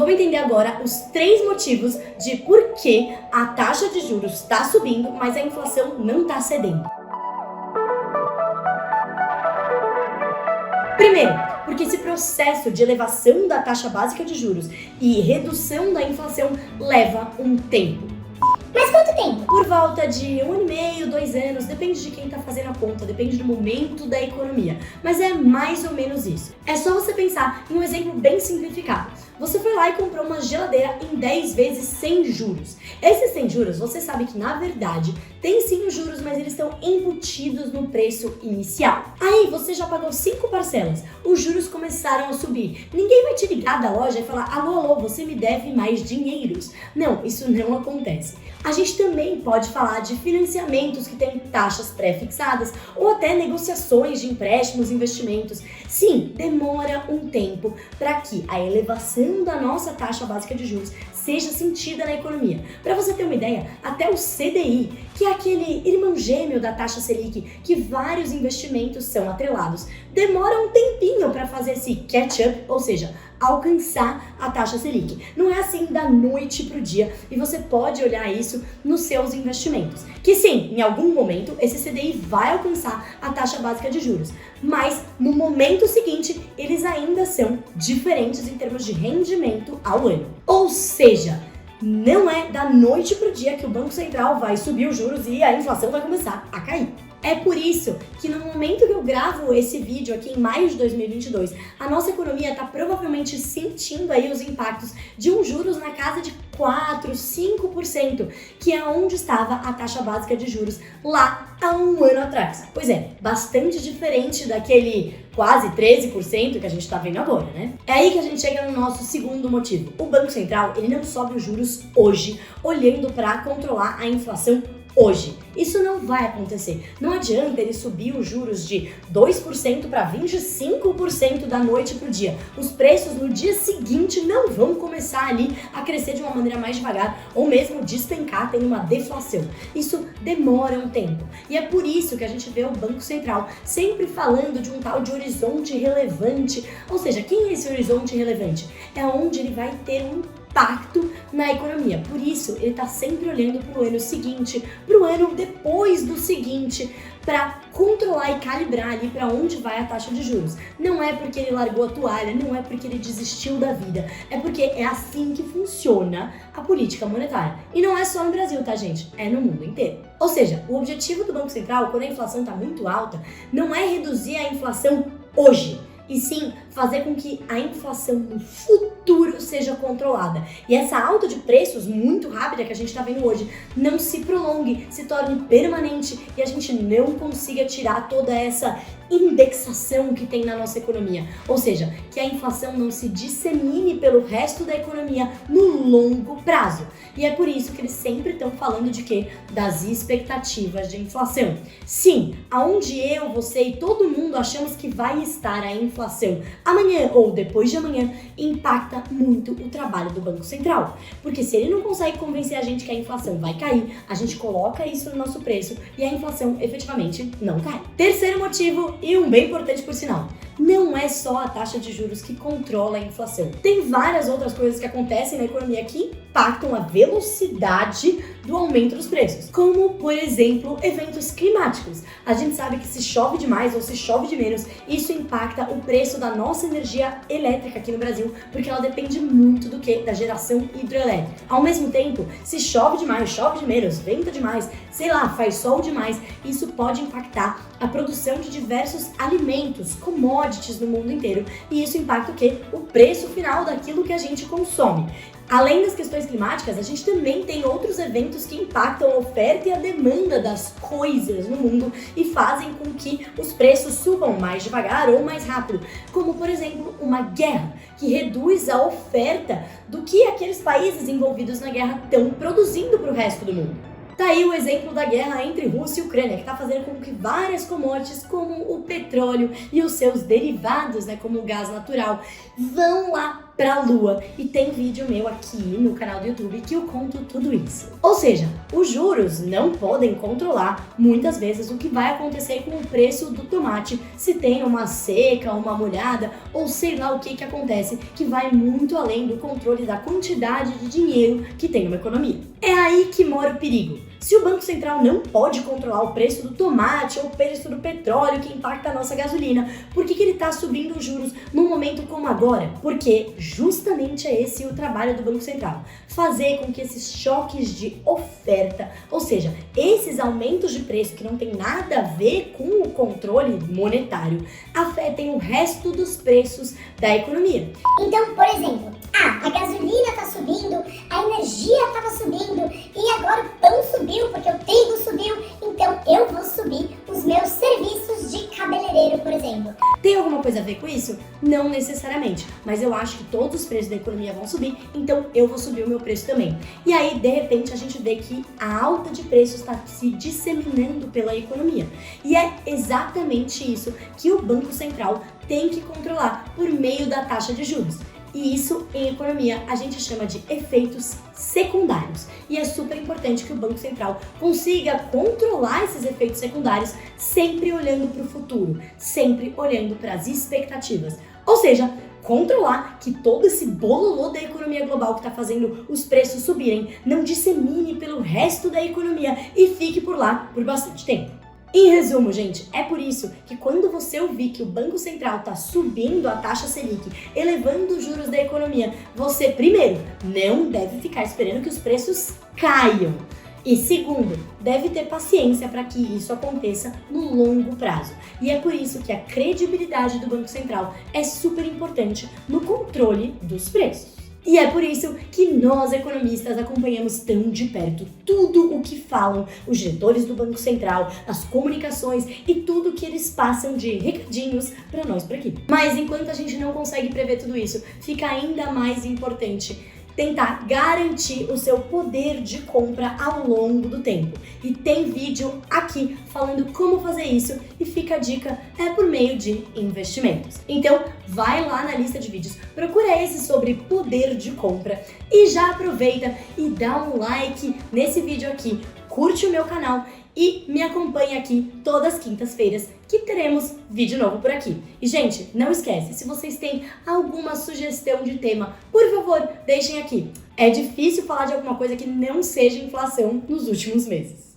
vamos entender agora os 3 motivos de por que a taxa de juros está subindo, mas a inflação não está cedendo. Primeiro, porque esse processo de elevação da taxa básica de juros e redução da inflação leva um tempo. Mas quanto tempo? Por volta de 1 ano e meio, 2 anos, depende de quem está fazendo a conta, depende do momento da economia, mas é mais ou menos isso. É só você pensar em um exemplo bem simplificado. Você foi lá e comprou uma geladeira em 10 vezes sem juros. Esses sem juros, você sabe que na verdade tem sim os juros, mas eles estão embutidos no preço inicial. Aí você já pagou 5 parcelas, os juros começaram a subir. Ninguém vai te ligar da loja e falar: alô, você me deve mais dinheiros. Não, isso não acontece. A gente também pode falar de financiamentos que têm taxas pré-fixadas ou até negociações de empréstimos e investimentos. Sim, demora um tempo para que a elevação da nossa taxa básica de juros seja sentida na economia. Para você ter uma ideia, até o CDI, que é aquele irmão gêmeo da taxa Selic, que vários investimentos são atrelados, demora um tempinho para fazer esse catch-up, ou seja, alcançar a taxa Selic. Não é assim da noite para o dia e você pode olhar isso nos seus investimentos. Que sim, em algum momento esse CDI vai alcançar a taxa básica de juros, mas no momento seguinte eles ainda são diferentes em termos de rendimento ao ano. Ou seja, não é da noite para o dia que o Banco Central vai subir os juros e a inflação vai começar a cair. É por isso que no momento que eu gravo esse vídeo aqui em maio de 2022, a nossa economia está provavelmente sentindo aí os impactos de um juros na casa de 4, 5%, que é onde estava a taxa básica de juros lá há um ano atrás. Pois é, bastante diferente daquele quase 13% que a gente está vendo agora, né? É aí que a gente chega no nosso segundo motivo. O Banco Central, ele não sobe os juros hoje, olhando para controlar a inflação hoje. Isso não vai acontecer. Não adianta ele subir os juros de 2% para 25% da noite para o dia. Os preços no dia seguinte não vão começar ali a crescer de uma maneira mais devagar ou mesmo despencar, tendo uma deflação. Isso demora um tempo. E é por isso que a gente vê o Banco Central sempre falando de um tal de horizonte relevante. Ou seja, quem é esse horizonte relevante? É onde ele vai ter um impacto na economia. Por isso, ele está sempre olhando para o ano seguinte, para o ano depois do seguinte, para controlar e calibrar ali para onde vai a taxa de juros. Não é porque ele largou a toalha, não é porque ele desistiu da vida, é porque é assim que funciona a política monetária. E não é só no Brasil, tá, gente? É no mundo inteiro. Ou seja, o objetivo do Banco Central, quando a inflação está muito alta, não é reduzir a inflação hoje, e sim fazer com que a inflação no futuro seja controlada. E essa alta de preços muito rápida que a gente está vendo hoje não se prolongue, se torne permanente e a gente não consiga tirar toda essa indexação que tem na nossa economia. Ou seja, que a inflação não se dissemine pelo resto da economia no longo prazo. E é por isso que eles sempre estão falando de quê? Das expectativas de inflação. Sim, aonde eu, você e todo mundo achamos que vai estar a inflação amanhã ou depois de amanhã impacta muito o trabalho do Banco Central. Porque se ele não consegue convencer a gente que a inflação vai cair, a gente coloca isso no nosso preço e a inflação efetivamente não cai. Terceiro motivo, e um bem importante por sinal, não é só a taxa de juros que controla a inflação. Tem várias outras coisas que acontecem na economia que impactam a velocidade do aumento dos preços, como, por exemplo, eventos climáticos. A gente sabe que se chove demais ou se chove de menos, isso impacta o preço da nossa energia elétrica aqui no Brasil, porque ela depende muito do que? Da geração hidroelétrica. Ao mesmo tempo, se chove demais, chove de menos, venta demais, sei lá, faz sol demais, isso pode impactar a produção de diversos alimentos, commodities no mundo inteiro, e isso impacta o quê? O preço final daquilo que a gente consome. Além das questões climáticas, a gente também tem outros eventos que impactam a oferta e a demanda das coisas no mundo e fazem com que os preços subam mais devagar ou mais rápido, como por exemplo uma guerra, que reduz a oferta do que aqueles países envolvidos na guerra estão produzindo para o resto do mundo. Tá aí o exemplo da guerra entre Rússia e Ucrânia, que está fazendo com que várias commodities, como o petróleo e os seus derivados, como o gás natural, vão lá pra lua. E tem vídeo meu aqui no canal do YouTube que eu conto tudo isso. Ou seja, os juros não podem controlar muitas vezes o que vai acontecer com o preço do tomate, se tem uma seca, uma molhada ou sei lá o que acontece, que vai muito além do controle da quantidade de dinheiro que tem numa economia. É aí que mora o perigo. Se o Banco Central não pode controlar o preço do tomate ou o preço do petróleo que impacta a nossa gasolina, por que ele está subindo os juros num momento como agora? Porque justamente é esse o trabalho do Banco Central. Fazer com que esses choques de oferta, ou seja, esses aumentos de preço que não tem nada a ver com o controle monetário, afetem o resto dos preços da economia. Então, por exemplo, a gasolina está subindo, a energia estava subindo e agora o pão subiu porque o trigo subiu, então eu vou subir os meus serviços de cabeleireiro, por exemplo. Tem alguma coisa a ver com isso? Não necessariamente, mas eu acho que todos os preços da economia vão subir, então eu vou subir o meu preço também. E aí, de repente, a gente vê que a alta de preços está se disseminando pela economia. E é exatamente isso que o Banco Central tem que controlar por meio da taxa de juros. E isso, em economia, a gente chama de efeitos secundários. E é super importante que o Banco Central consiga controlar esses efeitos secundários sempre olhando para o futuro, sempre olhando para as expectativas. Ou seja, controlar que todo esse bololô da economia global que está fazendo os preços subirem não dissemine pelo resto da economia e fique por lá por bastante tempo. Em resumo, gente, é por isso que quando você ouvir que o Banco Central está subindo a taxa Selic, elevando os juros da economia, você, primeiro, não deve ficar esperando que os preços caiam. E segundo, deve ter paciência para que isso aconteça no longo prazo. E é por isso que a credibilidade do Banco Central é super importante no controle dos preços. E é por isso que nós, economistas, acompanhamos tão de perto tudo o que falam os diretores do Banco Central, as comunicações e tudo que eles passam de recadinhos para nós por aqui. Mas enquanto a gente não consegue prever tudo isso, fica ainda mais importante tentar garantir o seu poder de compra ao longo do tempo. E tem vídeo aqui falando como fazer isso e fica a dica, é por meio de investimentos. Então, vai lá na lista de vídeos, procura esse sobre poder de compra e já aproveita e dá um like nesse vídeo aqui, curte o meu canal e me acompanha aqui todas as quintas-feiras que teremos vídeo novo por aqui. E, gente, não esquece, se vocês têm alguma sugestão de tema, por favor, deixem aqui. É difícil falar de alguma coisa que não seja inflação nos últimos meses.